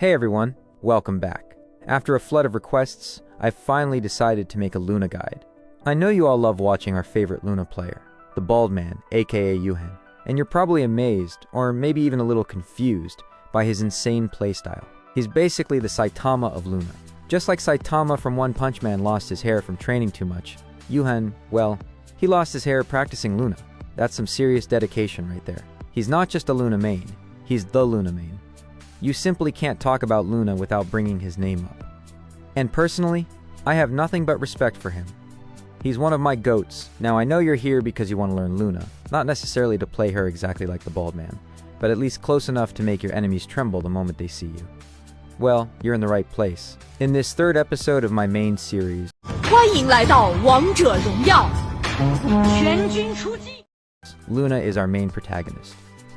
Hey everyone, welcome back. After a flood of requests, I finally decided to make a Luna guide. I know you all love watching our favorite Luna player, the bald man, aka Yuhen, and you're probably amazed, or maybe even a little confused, by his insane playstyle. He's basically the Saitama of Luna. Just like Saitama from One Punch Man lost his hair from training too much, Yuhen, well, he lost his hair practicing Luna. That's some serious dedication right there. He's not just a Luna main, he's the Luna main. You simply can't talk about Luna without bringing his name up. And personally, I have nothing but respect for him. He's one of my GOATs. Now I know you're here because you want to learn Luna, not necessarily to play her exactly like the bald man, but at least close enough to make your enemies tremble the moment they see you. Well, you're in the right place. In this third episode of my main series, 欢迎来到王者荣耀，全军出击。 Luna is our main protagonist.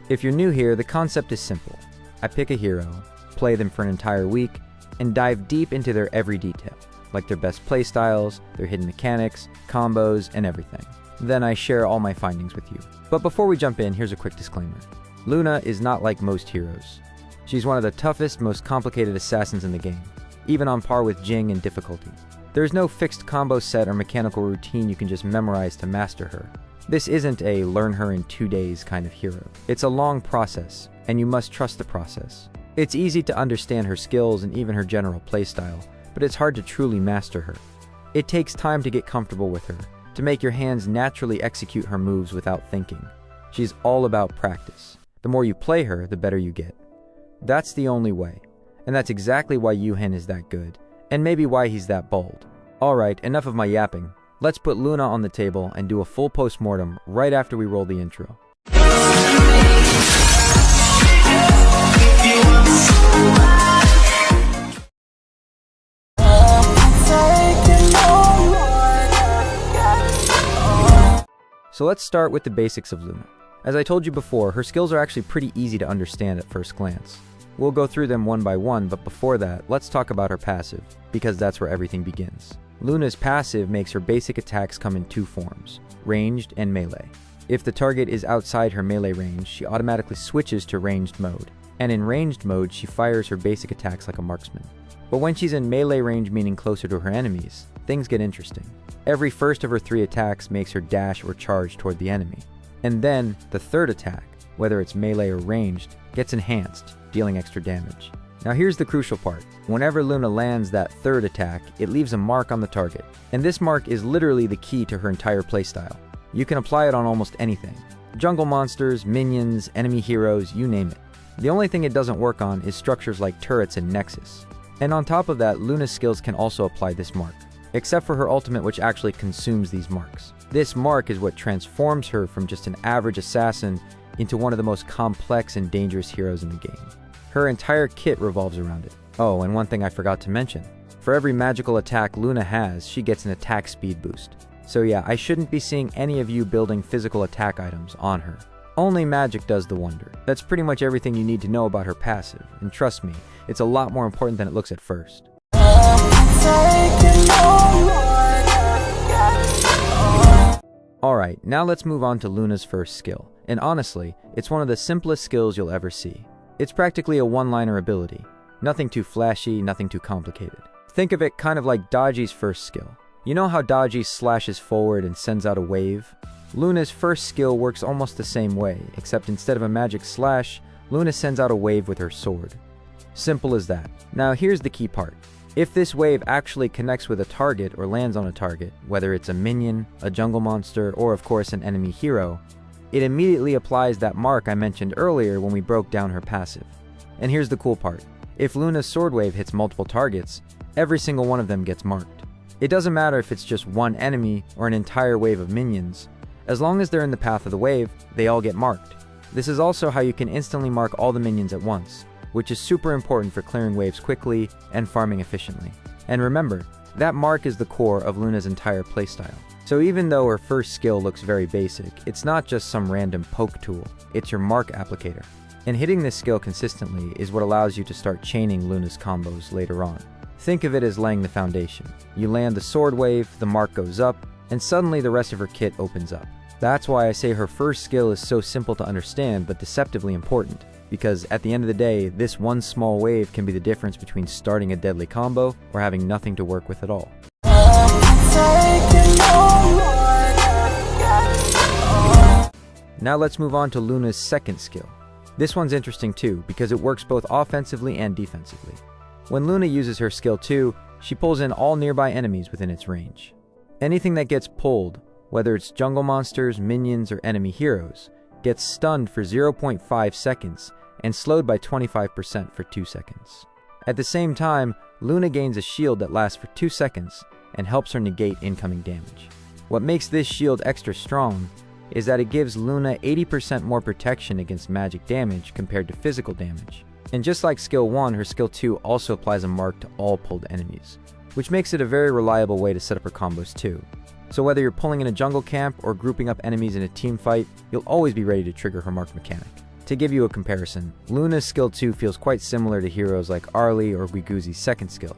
If you're new here, the concept is simple. I pick a hero, play them for an entire week, and dive deep into their every detail, like their best playstyles, their hidden mechanics, combos, and everything. Then I share all my findings with you. But before we jump in, here's a quick disclaimer. Luna is not like most heroes. She's one of the toughest, most complicated assassins in the game, even on par with Jing in difficulty. There's no fixed combo set or mechanical routine you can just memorize to master her. This isn't a learn her in 2 days kind of hero. It's a long process, and you must trust the process. It's easy to understand her skills and even her general playstyle, but it's hard to truly master her. It takes time to get comfortable with her, to make your hands naturally execute her moves without thinking. She's all about practice. The more you play her, the better you get. That's the only way, and that's exactly why Yuhen is that good, and maybe why he's that bold. Alright, enough of my yapping. Let's put Luna on the table and do a full post-mortem right after we roll the intro. So let's start with the basics of Luna. As I told you before, her skills are actually pretty easy to understand at first glance. We'll go through them one by one, but before that, let's talk about her passive, because that's where everything begins. Luna's passive makes her basic attacks come in two forms, ranged and melee. If the target is outside her melee range, she automatically switches to ranged mode, and in ranged mode, she fires her basic attacks like a marksman. But when she's in melee range, meaning closer to her enemies, things get interesting. Every first of her 3 attacks makes her dash or charge toward the enemy. And then, the third attack, whether it's melee or ranged, gets enhanced, dealing extra damage. Now here's the crucial part. Whenever Luna lands that third attack, it leaves a mark on the target. And this mark is literally the key to her entire playstyle. You can apply it on almost anything. Jungle monsters, minions, enemy heroes, you name it. The only thing it doesn't work on is structures like turrets and Nexus. And on top of that, Luna's skills can also apply this mark, except for her ultimate, which actually consumes these marks. This mark is what transforms her from just an average assassin into one of the most complex and dangerous heroes in the game. Her entire kit revolves around it. Oh, and one thing I forgot to mention. For every magical attack Luna has, she gets an attack speed boost. So yeah, I shouldn't be seeing any of you building physical attack items on her. Only magic does the wonder. That's pretty much everything you need to know about her passive, and trust me, it's a lot more important than it looks at first. Alright, now let's move on to Luna's first skill, and honestly, it's one of the simplest skills you'll ever see. It's practically a one-liner ability. Nothing too flashy, nothing too complicated. Think of it kind of like Daji's first skill. You know how Daji slashes forward and sends out a wave? Luna's first skill works almost the same way, except instead of a magic slash, Luna sends out a wave with her sword. Simple as that. Now here's the key part. If this wave actually connects with a target or lands on a target, whether it's a minion, a jungle monster, or of course an enemy hero, it immediately applies that mark I mentioned earlier when we broke down her passive. And here's the cool part. If Luna's sword wave hits multiple targets, every single one of them gets marked. It doesn't matter if it's just one enemy or an entire wave of minions. As long as they're in the path of the wave, they all get marked. This is also how you can instantly mark all the minions at once, which is super important for clearing waves quickly and farming efficiently. And remember, that mark is the core of Luna's entire playstyle. So even though her first skill looks very basic, it's not just some random poke tool, it's your mark applicator. And hitting this skill consistently is what allows you to start chaining Luna's combos later on. Think of it as laying the foundation. You land the sword wave, the mark goes up, and suddenly the rest of her kit opens up. That's why I say her first skill is so simple to understand but deceptively important. because at the end of the day, this one small wave can be the difference between starting a deadly combo or having nothing to work with at all. Now let's move on to Luna's second skill. This one's interesting too, because it works both offensively and defensively. When Luna uses her skill 2, she pulls in all nearby enemies within its range. Anything that gets pulled, whether it's jungle monsters, minions, or enemy heroes, gets stunned for 0.5 seconds and slowed by 25% for 2 seconds. At the same time, Luna gains a shield that lasts for 2 seconds and helps her negate incoming damage. What makes this shield extra strong is that it gives Luna 80% more protection against magic damage compared to physical damage. And just like skill 1, her skill 2 also applies a mark to all pulled enemies, which makes it a very reliable way to set up her combos too. So whether you're pulling in a jungle camp or grouping up enemies in a team fight, you'll always be ready to trigger her mark mechanic. To give you a comparison, Luna's skill 2 feels quite similar to heroes like Arlie or Guiguzi's second skill.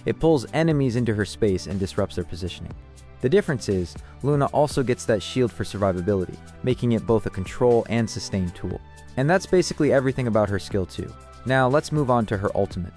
It pulls enemies into her space and disrupts their positioning. The difference is, Luna also gets that shield for survivability, making it both a control and sustain tool. And that's basically everything about her skill 2. Now let's move on to her ultimate.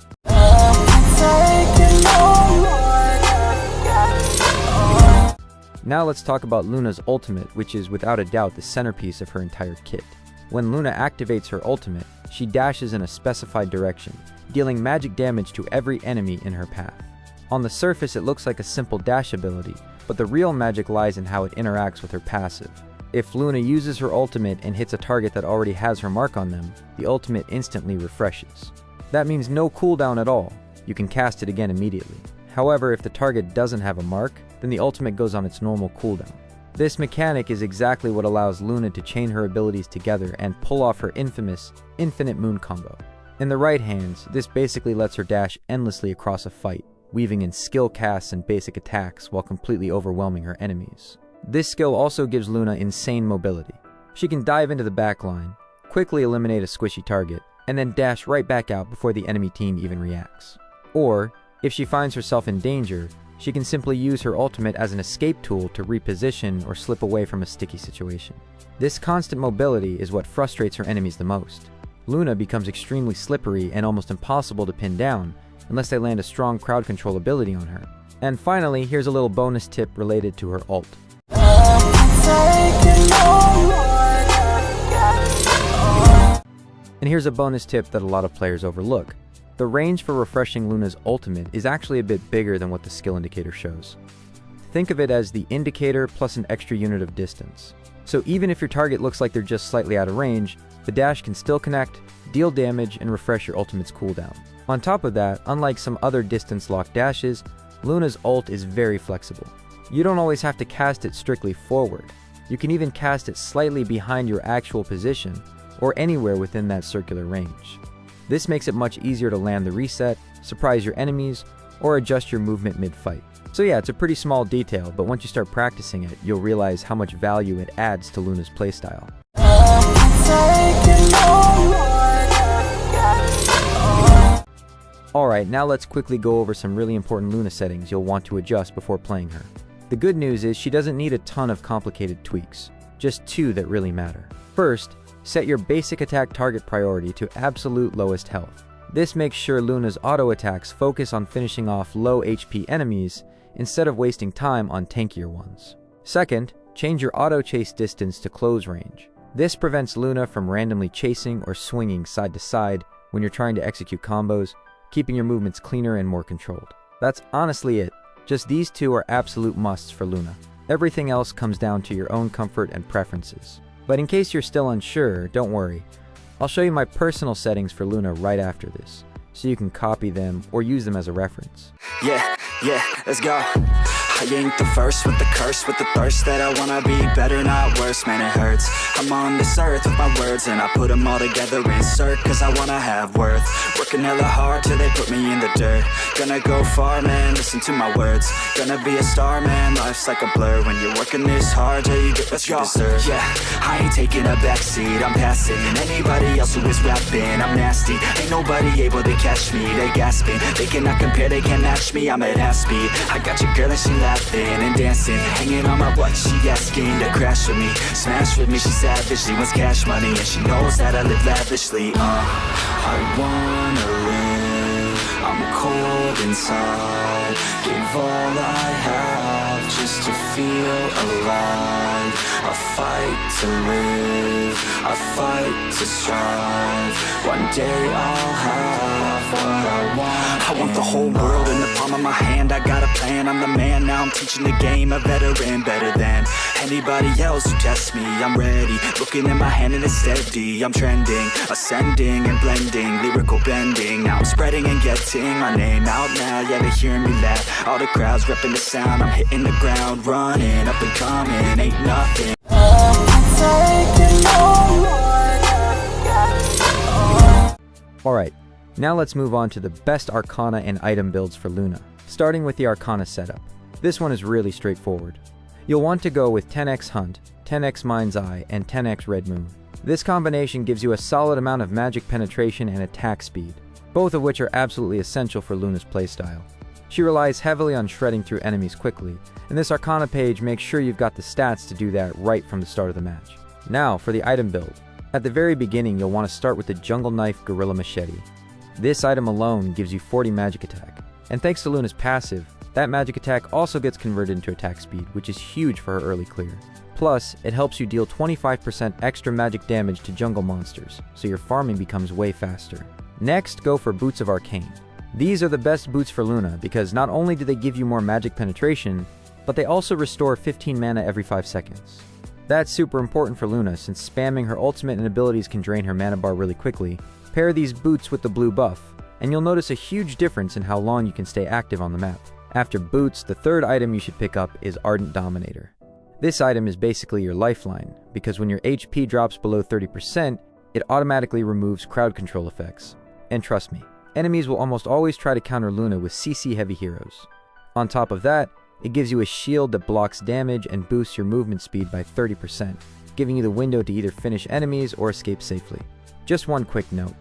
Now let's talk about Luna's ultimate, which is without a doubt the centerpiece of her entire kit. When Luna activates her ultimate, she dashes in a specified direction, dealing magic damage to every enemy in her path. On the surface it looks like a simple dash ability, but the real magic lies in how it interacts with her passive. If Luna uses her ultimate and hits a target that already has her mark on them, the ultimate instantly refreshes. That means no cooldown at all. You can cast it again immediately. However, if the target doesn't have a mark, then the ultimate goes on its normal cooldown. This mechanic is exactly what allows Luna to chain her abilities together and pull off her infamous Infinite Moon combo. In the right hands, this basically lets her dash endlessly across a fight, weaving in skill casts and basic attacks while completely overwhelming her enemies. This skill also gives Luna insane mobility. She can dive into the backline, quickly eliminate a squishy target, and then dash right back out before the enemy team even reacts. Or, if she finds herself in danger, she can simply use her ultimate as an escape tool to reposition or slip away from a sticky situation. This constant mobility is what frustrates her enemies the most. Luna becomes extremely slippery and almost impossible to pin down unless they land a strong crowd control ability on her. And finally, here's a little bonus tip related to her ult. And here's a bonus tip that a lot of players overlook. The range for refreshing Luna's ultimate is actually a bit bigger than what the skill indicator shows. Think of it as the indicator plus an extra unit of distance. So even if your target looks like they're just slightly out of range, the dash can still connect, deal damage, and refresh your ultimate's cooldown. On top of that, unlike some other distance-locked dashes, Luna's ult is very flexible. You don't always have to cast it strictly forward. You can even cast it slightly behind your actual position, or anywhere within that circular range. This makes it much easier to land the reset, surprise your enemies, or adjust your movement mid-fight. So yeah, it's a pretty small detail, but once you start practicing it, you'll realize how much value it adds to Luna's playstyle. Alright, now let's quickly go over some really important Luna settings you'll want to adjust before playing her. The good news is she doesn't need a ton of complicated tweaks, just 2 that really matter. First, set your basic attack target priority to absolute lowest health. This makes sure Luna's auto attacks focus on finishing off low HP enemies instead of wasting time on tankier ones. Second, change your auto chase distance to close range. This prevents Luna from randomly chasing or swinging side to side when you're trying to execute combos, keeping your movements cleaner and more controlled. That's honestly it. Just these 2 are absolute musts for Luna. Everything else comes down to your own comfort and preferences. But in case you're still unsure, don't worry. I'll show you my personal settings for Luna right after this, so you can copy them or use them as a reference. Yeah, let's go. I ain't the first with the curse, with the thirst that I wanna be better, not worse, man it hurts. I'm on this earth with my words and I put them all together, insert, cause I wanna have worth. Working hella hard till they put me in the dirt. Gonna go far, man, listen to my words. Gonna be a star, man, life's like a blur. When you're working this hard, yeah, you get what you deserve. Yeah, I ain't taking a backseat, I'm passing anybody else who is rapping. I'm nasty, ain't nobody able to catch me. They gasping, they cannot compare, they can't match me. I'm at half speed, I got your girl and she laughing and dancing, hanging on my butt, she asking to crash with me, smash with me, she savage, she wants cash money, and she knows that I live lavishly. I wanna live, I'm cold inside, give all I have just to feel alive. I fight to live, I fight to strive, one day I'll have what I want. I want the whole world in the palm of my hand, I got a plan, I'm the man, now I'm teaching the game, a veteran, better than anybody else who tests me. I'm ready, looking in my hand and it's steady, I'm trending, ascending and blending, lyrical bending, now I'm spreading and getting my name out now, yeah, they hearing me laugh, all the crowds repping the sound, I'm hitting the ground, running, up and coming, ain't nothing. Alright, now let's move on to the best Arcana and item builds for Luna, starting with the Arcana setup. This one is really straightforward. You'll want to go with 10x Hunt, 10x Mind's Eye, and 10x Red Moon. This combination gives you a solid amount of magic penetration and attack speed, both of which are absolutely essential for Luna's playstyle. She relies heavily on shredding through enemies quickly, and this Arcana page makes sure you've got the stats to do that right from the start of the match. Now for the item build. At the very beginning, you'll want to start with the Jungle Knife Gorilla Machete. This item alone gives you 40 magic attack, and thanks to Luna's passive, that magic attack also gets converted into attack speed, which is huge for her early clear. Plus, it helps you deal 25% extra magic damage to jungle monsters, so your farming becomes way faster. Next, go for Boots of Arcane. These are the best boots for Luna because not only do they give you more magic penetration, but they also restore 15 mana every 5 seconds. That's super important for Luna since spamming her ultimate and abilities can drain her mana bar really quickly. Pair these boots with the blue buff, and you'll notice a huge difference in how long you can stay active on the map. After boots, the third item you should pick up is Ardent Dominator. This item is basically your lifeline, because when your HP drops below 30%, it automatically removes crowd control effects. And trust me, enemies will almost always try to counter Luna with CC heavy heroes. On top of that, it gives you a shield that blocks damage and boosts your movement speed by 30%, giving you the window to either finish enemies or escape safely. Just one quick note.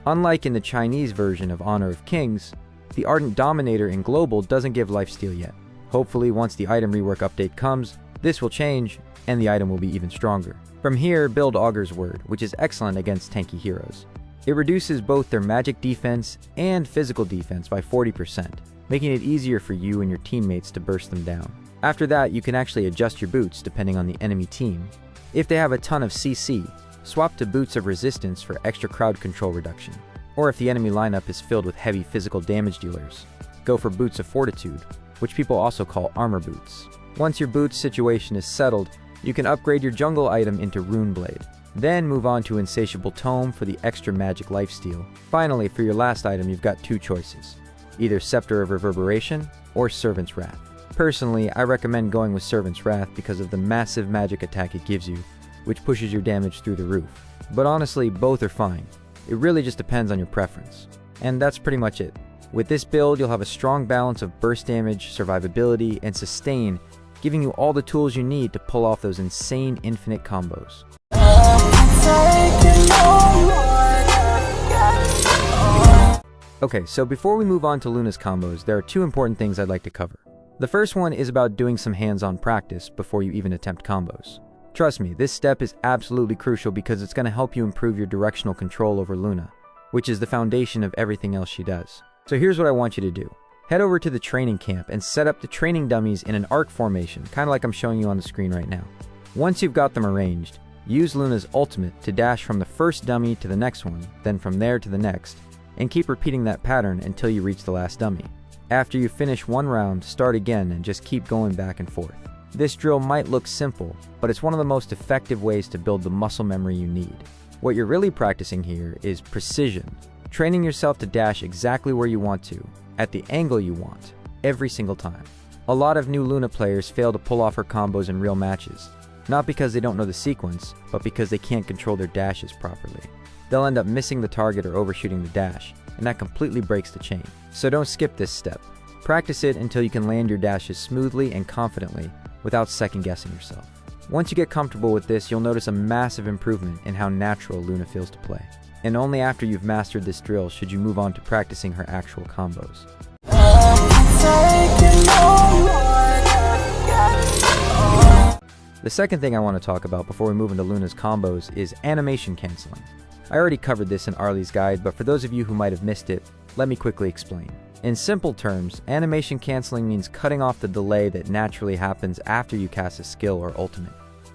Unlike in the Chinese version of Honor of Kings, the Ardent Dominator in Global doesn't give lifesteal yet. Hopefully once the item rework update comes, this will change, and the item will be even stronger. From here, build Augur's Word, which is excellent against tanky heroes. It reduces both their magic defense and physical defense by 40%, making it easier for you and your teammates to burst them down. After that, you can actually adjust your boots depending on the enemy team. If they have a ton of CC, swap to Boots of Resistance for extra crowd control reduction. Or if the enemy lineup is filled with heavy physical damage dealers, go for Boots of Fortitude, which people also call Armor Boots. Once your boots situation is settled, you can upgrade your jungle item into Rune Blade. Then move on to Insatiable Tome for the extra magic lifesteal. Finally, for your last item, you've got two choices. Either Scepter of Reverberation or Servant's Wrath. Personally, I recommend going with Servant's Wrath because of the massive magic attack it gives you, which pushes your damage through the roof. But honestly, both are fine. It really just depends on your preference. And that's pretty much it. With this build, you'll have a strong balance of burst damage, survivability, and sustain, giving you all the tools you need to pull off those insane infinite combos. Okay, so before we move on to Luna's combos, there are two important things I'd like to cover. The first one is about doing some hands-on practice before you even attempt combos. Trust me, this step is absolutely crucial because it's going to help you improve your directional control over Luna, which is the foundation of everything else she does. So here's what I want you to do. Head over to the training camp and set up the training dummies in an arc formation, kind of like I'm showing you on the screen right now. Once you've got them arranged, use Luna's ultimate to dash from the first dummy to the next one, then from there to the next, and keep repeating that pattern until you reach the last dummy. After you finish one round, start again and just keep going back and forth. This drill might look simple, but it's one of the most effective ways to build the muscle memory you need. What you're really practicing here is precision, training yourself to dash exactly where you want to, at the angle you want, every single time. A lot of new Luna players fail to pull off her combos in real matches, not because they don't know the sequence, but because they can't control their dashes properly. They'll end up missing the target or overshooting the dash, and that completely breaks the chain. So don't skip this step. Practice it until you can land your dashes smoothly and confidently without second-guessing yourself. Once you get comfortable with this, you'll notice a massive improvement in how natural Luna feels to play. And only after you've mastered this drill should you move on to practicing her actual combos. The second thing I want to talk about before we move into Luna's combos is animation canceling. I already covered this in Arlie's guide, but for those of you who might have missed it, let me quickly explain. In simple terms, animation canceling means cutting off the delay that naturally happens after you cast a skill or ultimate.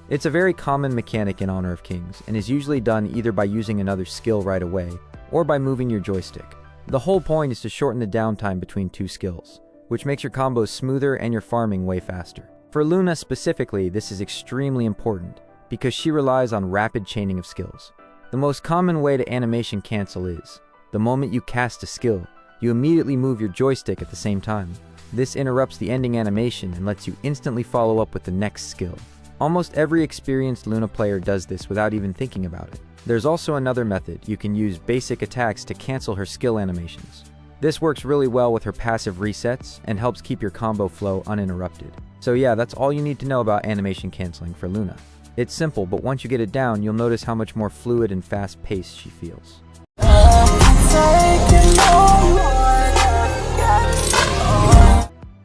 It's a very common mechanic in Honor of Kings, and is usually done either by using another skill right away, or by moving your joystick. The whole point is to shorten the downtime between two skills, which makes your combos smoother and your farming way faster. For Luna specifically, this is extremely important, because she relies on rapid chaining of skills. The most common way to animation cancel is, the moment you cast a skill, you immediately move your joystick at the same time. This interrupts the ending animation and lets you instantly follow up with the next skill. Almost every experienced Luna player does this without even thinking about it. There's also another method. You can use basic attacks to cancel her skill animations. This works really well with her passive resets and helps keep your combo flow uninterrupted. So yeah, that's all you need to know about animation canceling for Luna. It's simple, but once you get it down, you'll notice how much more fluid and fast-paced she feels.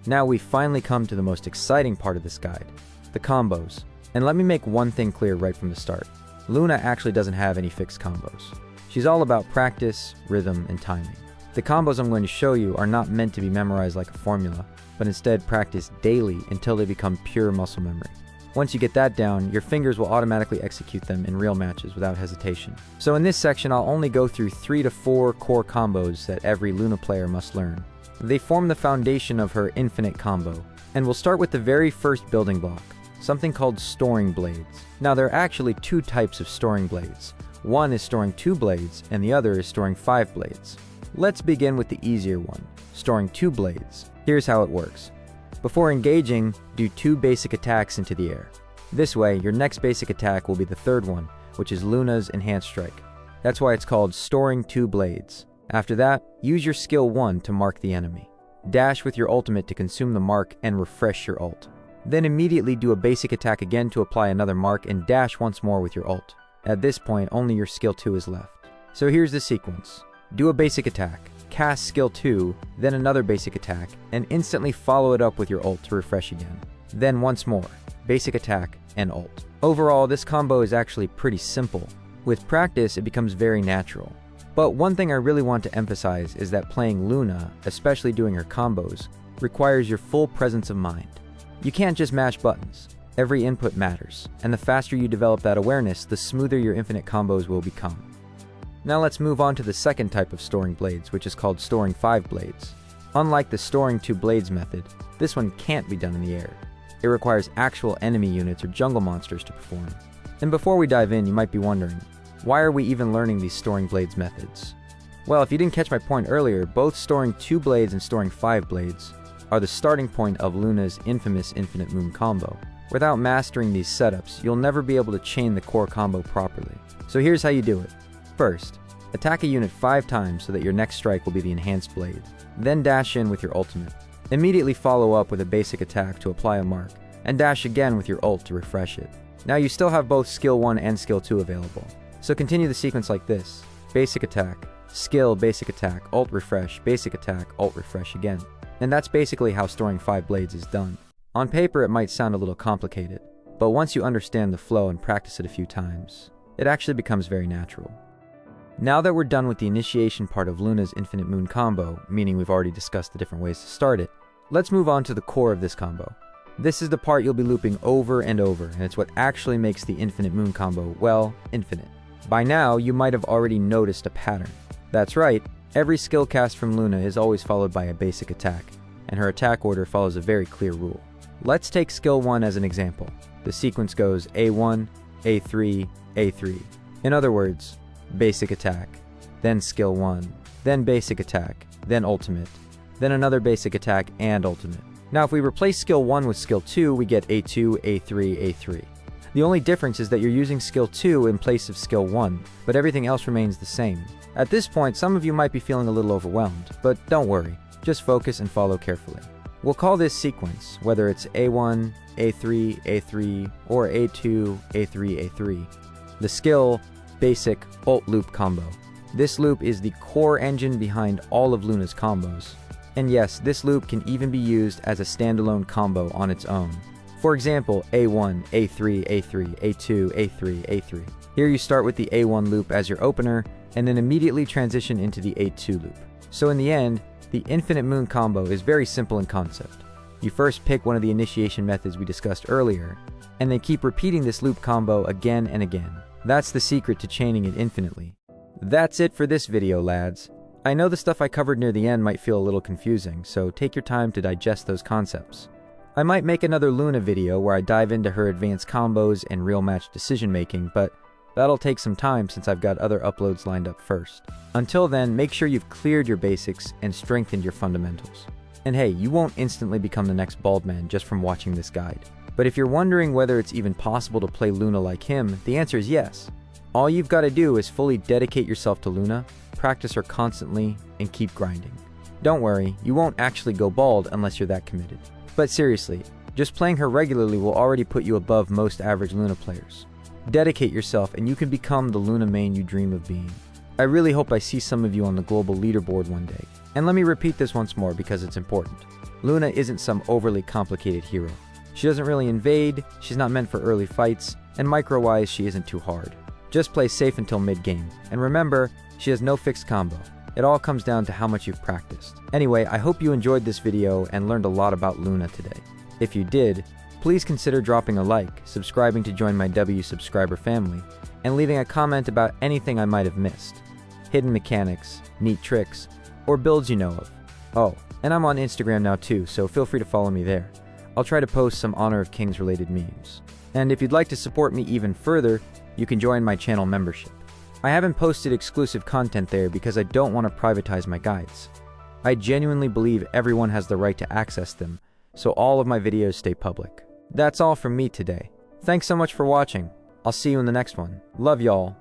Now we finally come to the most exciting part of this guide, the combos. And let me make one thing clear right from the start. Luna actually doesn't have any fixed combos. She's all about practice, rhythm, and timing. The combos I'm going to show you are not meant to be memorized like a formula, but instead practiced daily until they become pure muscle memory. Once you get that down, your fingers will automatically execute them in real matches without hesitation. So in this section, I'll only go through 3 to 4 core combos that every Luna player must learn. They form the foundation of her infinite combo, and we'll start with the very first building block, something called storing blades. Now there are actually 2 types of storing blades. One is storing 2 blades, and the other is storing 5 blades. Let's begin with the easier one, storing 2 blades. Here's how it works. Before engaging, do 2 basic attacks into the air. This way, your next basic attack will be the third one, which is Luna's Enhanced Strike. That's why it's called storing 2 blades. After that, use your skill 1 to mark the enemy. Dash with your ultimate to consume the mark and refresh your ult. Then immediately do a basic attack again to apply another mark and dash once more with your ult. At this point, only your skill 2 is left. So here's the sequence. Do a basic attack, cast skill 2, then another basic attack, and instantly follow it up with your ult to refresh again. Then once more, basic attack and ult. Overall, this combo is actually pretty simple. With practice, it becomes very natural. But one thing I really want to emphasize is that playing Luna, especially doing her combos, requires your full presence of mind. You can't just mash buttons. Every input matters, and the faster you develop that awareness, the smoother your infinite combos will become. Now let's move on to the second type of storing blades, which is called storing 5 blades. Unlike the storing 2 blades method, this one can't be done in the air. It requires actual enemy units or jungle monsters to perform. And before we dive in, you might be wondering, why are we even learning these storing blades methods? Well, if you didn't catch my point earlier, both storing 2 blades and storing 5 blades are the starting point of Luna's infamous Infinite Moon combo. Without mastering these setups, you'll never be able to chain the core combo properly. So here's how you do it. First, attack a unit 5 times so that your next strike will be the Enhanced Blade. Then dash in with your ultimate. Immediately follow up with a basic attack to apply a mark, and dash again with your ult to refresh it. Now you still have both skill 1 and skill 2 available. So continue the sequence like this. Basic attack, skill, basic attack, ult refresh, basic attack, ult refresh again. And that's basically how storing 5 blades is done. On paper it might sound a little complicated, but once you understand the flow and practice it a few times, it actually becomes very natural. Now that we're done with the initiation part of Luna's Infinite Moon combo, meaning we've already discussed the different ways to start it, let's move on to the core of this combo. This is the part you'll be looping over and over, and it's what actually makes the Infinite Moon combo, well, infinite. By now, you might have already noticed a pattern. That's right, every skill cast from Luna is always followed by a basic attack, and her attack order follows a very clear rule. Let's take skill 1 as an example. The sequence goes A1, A3, A3. In other words, basic attack, then skill 1, then basic attack, then ultimate, then another basic attack and ultimate. Now if we replace skill 1 with skill 2, we get A2, A3, A3. The only difference is that you're using skill 2 in place of skill 1, but everything else remains the same. At this point, some of you might be feeling a little overwhelmed, but don't worry, just focus and follow carefully. We'll call this sequence, whether it's A1, A3, A3, or A2, A3, A3, the skill basic ult loop combo. This loop is the core engine behind all of Luna's combos. And yes, this loop can even be used as a standalone combo on its own. For example, A1, A3, A3, A2, A3, A3. Here you start with the A1 loop as your opener, and then immediately transition into the A2 loop. So in the end, the Infinite Moon combo is very simple in concept. You first pick one of the initiation methods we discussed earlier, and then keep repeating this loop combo again and again. That's the secret to chaining it infinitely. That's it for this video, lads. I know the stuff I covered near the end might feel a little confusing, so take your time to digest those concepts. I might make another Luna video where I dive into her advanced combos and real match decision making, but that'll take some time since I've got other uploads lined up first. Until then, make sure you've cleared your basics and strengthened your fundamentals. And hey, you won't instantly become the next bald man just from watching this guide. But if you're wondering whether it's even possible to play Luna like him, the answer is yes. All you've got to do is fully dedicate yourself to Luna, practice her constantly, and keep grinding. Don't worry, you won't actually go bald unless you're that committed. But seriously, just playing her regularly will already put you above most average Luna players. Dedicate yourself and you can become the Luna main you dream of being. I really hope I see some of you on the global leaderboard one day. And let me repeat this once more because it's important. Luna isn't some overly complicated hero. She doesn't really invade, she's not meant for early fights, and micro-wise she isn't too hard. Just play safe until mid-game, and remember, she has no fixed combo. It all comes down to how much you've practiced. Anyway, I hope you enjoyed this video and learned a lot about Luna today. If you did, please consider dropping a like, subscribing to join my W subscriber family, and leaving a comment about anything I might have missed. Hidden mechanics, neat tricks, or builds you know of. Oh, and I'm on Instagram now too, so feel free to follow me there. I'll try to post some Honor of Kings related memes. And if you'd like to support me even further, you can join my channel membership. I haven't posted exclusive content there because I don't want to privatize my guides. I genuinely believe everyone has the right to access them, so all of my videos stay public. That's all from me today. Thanks so much for watching. I'll see you in the next one. Love y'all.